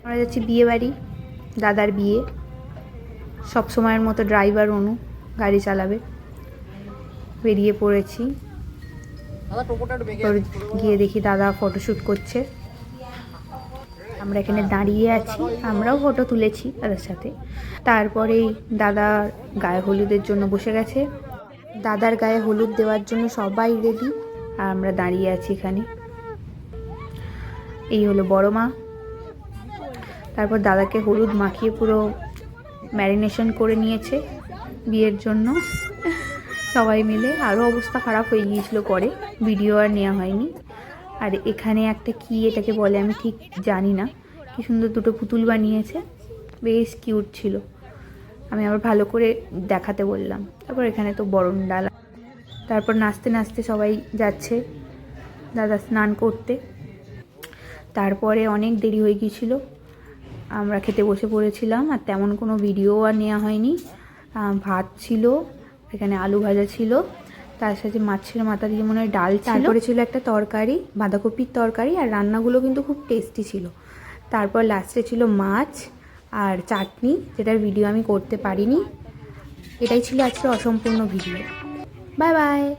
আমরা যাচ্ছি বিয়ে বাড়ি, দাদার বিয়ে। সব সময়ের মতো ড্রাইভার অনু গাড়ি চালাবে। বেরিয়ে পড়েছি। গিয়ে দেখি দাদা ফটোশ্যুট করছে। আমরা এখানে দাঁড়িয়ে আছি, আমরাও ফটো তুলেছি দাদার সাথে। তারপরেই দাদা গায়ে হলুদের জন্য বসে গেছে। দাদার গায়ে হলুদ দেওয়ার জন্য সবাই রেডি, আর আমরা দাঁড়িয়ে আছি এখানে। এই হলো বড় মা। তারপর দাদাকে হলুদ মাখিয়ে পুরো ম্যারিনেশন করে নিয়েছে বিয়ের জন্য সবাই মিলে। আরও অবস্থা খারাপ হয়ে গিয়েছিল, পরে ভিডিও আর নেওয়া হয়নি। আর এখানে একটা কি এটাকে বলে আমি ঠিক জানি না, কি সুন্দর দুটো পুতুল বানিয়েছে, বেশ কিউট ছিল। আমি আবার ভালো করে দেখাতে বললাম। তারপর এখানে তো বরণ ডালা। তারপর নাচতে নাচতে সবাই যাচ্ছে দাদা স্নান করতে। তারপরে অনেক দেরি হয়ে গিয়েছিল, আমরা খেতে বসে পড়েছিলাম। আর তেমন কোনো ভিডিও আর নেওয়া হয়নি। ভাত ছিল, এখানে আলু ভাজা ছিল, তার সাথে মাছের মাথা দিয়ে মনে হয় ডাল ছিল। তারপরে ছিল একটা তরকারি, বাঁধাকপির তরকারি। আর রান্নাগুলো কিন্তু খুব টেস্টি ছিল। তারপর লাস্টে ছিল মাছ আর চাটনি, যেটার ভিডিও আমি করতে পারিনি। এটাই ছিল আজকে অসম্পূর্ণ ভিডিও। Bye bye.